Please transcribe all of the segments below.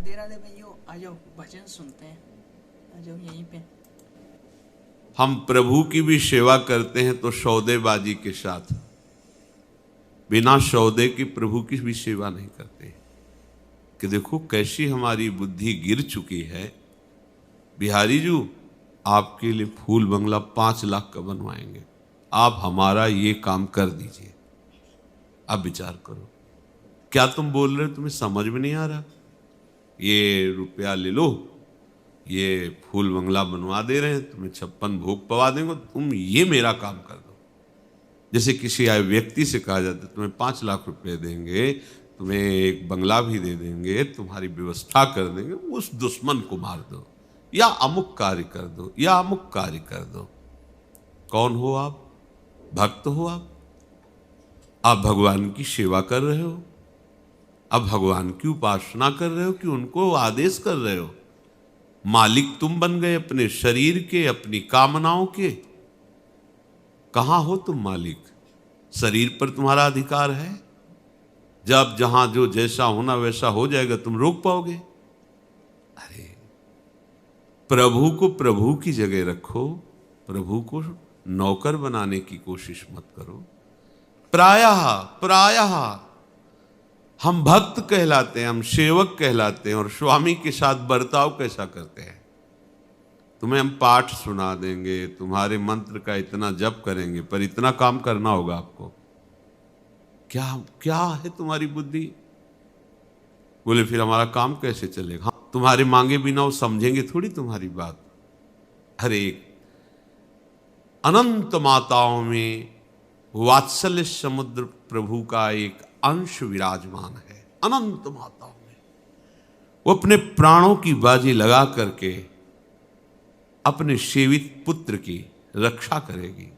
राधे राधे भाइयों, आ जाओ भजन सुनते हैं, आ जाओ यहीं पे। हम प्रभु की भी सेवा करते हैं तो सौदेबाजी के साथ, बिना सौदे के प्रभु की भी सेवा नहीं करते। कि देखो कैसी हमारी बुद्धि गिर चुकी है। बिहारी जी, आपके लिए फूल बंगला 5 लाख का बनवाएंगे, आप हमारा ये काम कर दीजिए। आप विचार करो, क्या तुम बोल रहे हो, तुम्हें समझ में नहीं आ रहा? ये रुपया ले लो, ये फूल बंगला बनवा दे रहे हैं, तुम्हें 56 भोग पवा देंगे, तुम ये मेरा काम कर दो। जैसे किसी आए व्यक्ति से कहा जाता है तुम्हें 5 लाख रुपए देंगे, तुम्हें एक बंगला भी दे देंगे, तुम्हारी व्यवस्था कर देंगे, उस दुश्मन को मार दो या अमुक कार्य कर दो या अमुक कार्य कर दो। कौन हो आप? भक्त हो आप भगवान की सेवा कर रहे हो, आप भगवान की उपासना कर रहे हो कि उनको आदेश कर रहे हो? मालिक तुम बन गए अपने शरीर के, अपनी कामनाओं के। कहां हो तुम मालिक? शरीर पर तुम्हारा अधिकार है, जब जहां जो जैसा होना वैसा हो जाएगा, तुम रोक पाओगे? अरे प्रभु को प्रभु की जगह रखो, प्रभु को नौकर बनाने की कोशिश मत करो। प्रायः हम भक्त कहलाते हैं, हम सेवक कहलाते हैं, और स्वामी के साथ बर्ताव कैसा करते हैं? तुम्हें हम पाठ सुना देंगे, तुम्हारे मंत्र का इतना जप करेंगे, पर इतना काम करना होगा आपको। क्या क्या है तुम्हारी बुद्धि? बोले फिर हमारा काम कैसे चलेगा? तुम्हारे मांगे बिना वो समझेंगे थोड़ी तुम्हारी बात। हर एक अनंत माताओं में वात्सल्य समुद्र प्रभु का एक अंश विराजमान है। अनंत माताओं में वो अपने प्राणों की बाजी लगा करके अपने सेवित पुत्र की रक्षा करेगी।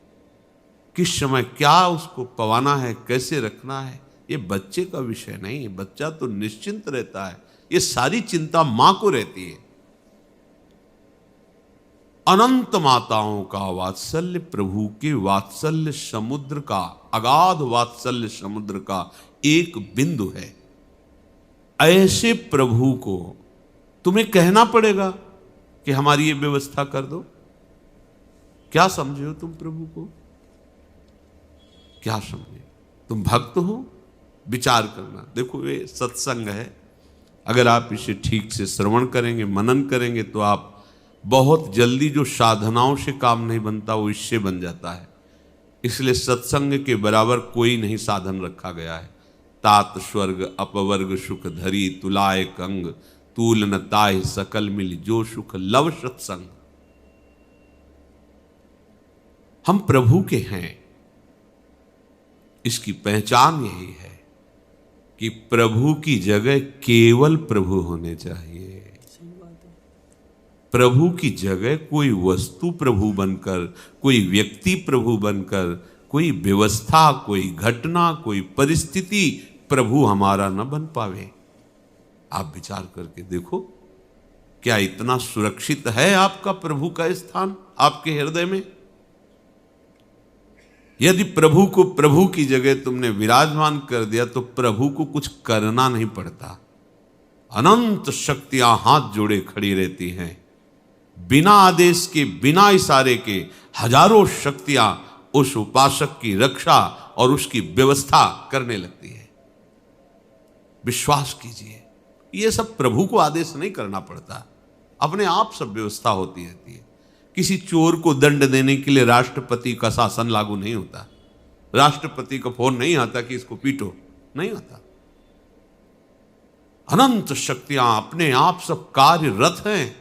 किस समय क्या उसको पवाना है, कैसे रखना है, ये बच्चे का विषय नहीं है। बच्चा तो निश्चिंत रहता है, ये सारी चिंता मां को रहती है। अनंत माताओं का वात्सल्य प्रभु के वात्सल्य समुद्र का, अगाध वात्सल्य समुद्र का एक बिंदु है। ऐसे प्रभु को तुम्हें कहना पड़ेगा कि हमारी ये व्यवस्था कर दो। क्या समझे हो तुम प्रभु को? क्या समझे? तुम भक्त हो? विचार करना। देखो ये सत्संग है, अगर आप इसे ठीक से श्रवण करेंगे, मनन करेंगे, तो आप बहुत जल्दी जो साधनाओं से काम नहीं बनता वो इससे बन जाता है। इसलिए सत्संग के बराबर कोई नहीं साधन रखा गया है। तात स्वर्ग अपवर्ग सुख धरी तुलाए कंग, तूल न ताहि सकल मिल जो सुख लव सत्संग। हम प्रभु के हैं, इसकी पहचान यही है कि प्रभु की जगह केवल प्रभु होने चाहिए। प्रभु की जगह कोई वस्तु प्रभु बनकर, कोई व्यक्ति प्रभु बनकर, कोई व्यवस्था, कोई घटना, कोई परिस्थिति प्रभु हमारा न बन पावे। आप विचार करके देखो, क्या इतना सुरक्षित है आपका प्रभु का स्थान आपके हृदय में? यदि प्रभु को प्रभु की जगह तुमने विराजमान कर दिया तो प्रभु को कुछ करना नहीं पड़ता। अनंत शक्तियां हाथ जोड़े खड़ी रहती हैं, बिना आदेश के, बिना इशारे के हजारों शक्तियां उस उपासक की रक्षा और उसकी व्यवस्था करने लगती है। विश्वास कीजिए, यह सब प्रभु को आदेश नहीं करना पड़ता, अपने आप सब व्यवस्था होती रहती है। किसी चोर को दंड देने के लिए राष्ट्रपति का शासन लागू नहीं होता, राष्ट्रपति का फोन नहीं आता कि इसको पीटो, नहीं आता। अनंत शक्तियां अपने आप सब कार्यरत हैं।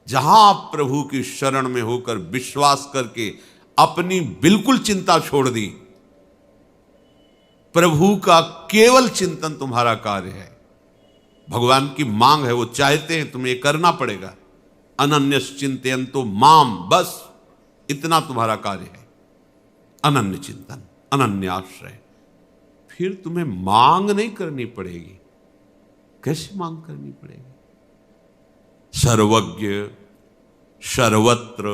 जहां आप प्रभु की शरण में होकर विश्वास करके अपनी बिल्कुल चिंता छोड़ दी, प्रभु का केवल चिंतन तुम्हारा कार्य है। भगवान की मांग है, वो चाहते हैं तुम्हें करना पड़ेगा। अनन्यस चिंतयन्तो माम, बस इतना तुम्हारा कार्य है। अनन्य चिंतन, अनन्य आश्रय। फिर तुम्हें मांग नहीं करनी पड़ेगी। कैसे मांग करनी पड़ेगी? सर्वज्ञ, सर्वत्र,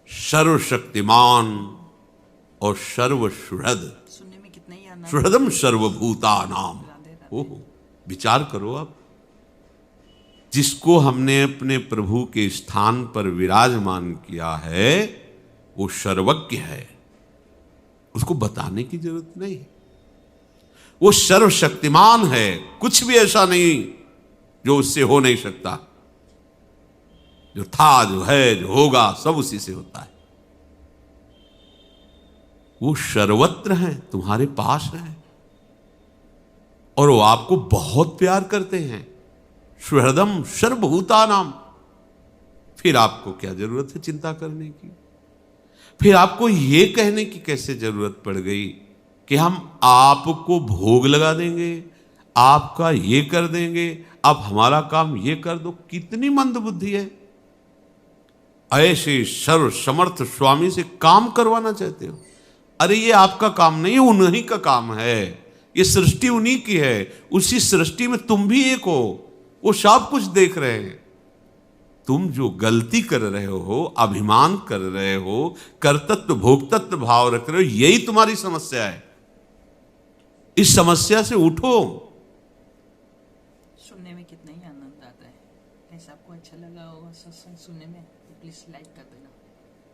सर्वशक्तिमान और सर्वसुहृद, सुनने में कितना ही आनंद। सुहृदम सर्वभूतानाम। ओहो, विचार करो आप। जिसको हमने अपने प्रभु के स्थान पर विराजमान किया है वो सर्वज्ञ है, उसको बताने की जरूरत नहीं। वो सर्वशक्तिमान है, कुछ भी ऐसा नहीं जो उससे हो नहीं सकता। जो था, जो है, जो होगा, सब उसी से होता है। वो सर्वत्र है, तुम्हारे पास है, और वो आपको बहुत प्यार करते हैं। सुहृदम सर्वभूतानाम। फिर आपको क्या जरूरत है चिंता करने की? फिर आपको यह कहने की कैसे जरूरत पड़ गई कि हम आपको भोग लगा देंगे, आपका ये कर देंगे, आप हमारा काम ये कर दो? कितनी मंद बुद्धि है। ऐसे सर्व समर्थ स्वामी से काम करवाना चाहते हो? अरे ये आपका काम नहीं, उन्हीं का काम है। ये सृष्टि उन्हीं की है, उसी सृष्टि में तुम भी एक हो, वो सब कुछ देख रहे हैं। तुम जो गलती कर रहे हो, अभिमान कर रहे हो, कर्तृत्व भोक्तृत्व भाव रख रहे हो, यही तुम्हारी समस्या है। इस समस्या से उठो। सुनने में कितना ही आनंद आता है। ऐसा आपको अच्छा लगा होगा सत्संग सुनने में तो प्लीज लाइक कर देना।